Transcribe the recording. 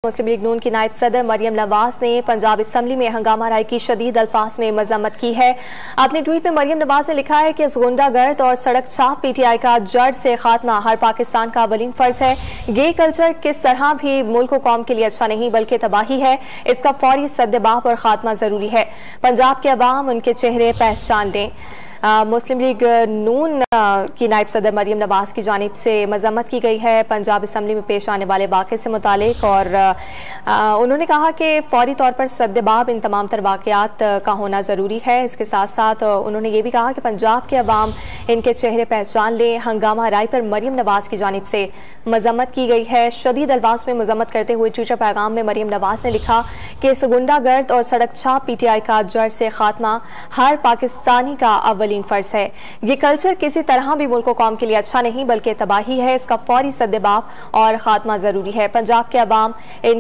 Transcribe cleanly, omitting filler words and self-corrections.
मुस्लिम league नून की नायब सदर मरियम नवाज ने पंजाब असम्बली में हंगामा राय की शदीद अल्फाज में मजम्मत की है। अपने ट्वीट में मरियम नवाज ने लिखा है कि इस गुंडागर्द और सड़क छाप पीटीआई का जड़ से खात्मा हर पाकिस्तान का अवलीन फर्ज है। गे कल्चर किस तरह भी मुल्क और कौम के लिए अच्छा नहीं बल्कि तबाही है। इसका फौरी सद्देबाप और खात्मा जरूरी है। पंजाब के अवाम उनके चेहरे पहचान लें। मुस्लिम लीग नून की नायब सदर मरियम नवाज की जानिब से मजम्मत की गई है पंजाब असम्बली में पेश आने वाले वाक़े से मुतालिक, और उन्होंने कहा कि फौरी तौर पर सद्देबाप इन तमाम तर वाक़यात का होना ज़रूरी है। इसके साथ साथ उन्होंने ये भी कहा कि पंजाब के अवाम इनके चेहरे पहचान लें। हंगामा राय पर मरियम नवाज की जानिब से मजम्मत की गई है। शदीद अल्फाज में मजम्मत करते हुए ट्विटर पैगाम में मरियम नवाज ने लिखा कि इस गुंडागर्द और सड़क छाप पीटीआई का जड़ से खात्मा हर पाकिस्तानी का अवलीन फर्ज है। ये कल्चर किसी तरह भी मुल्क और कौम के लिए अच्छा नहीं बल्कि तबाही है। इसका फौरी सद्देबाप और खात्मा जरूरी है। पंजाब के अवाम इन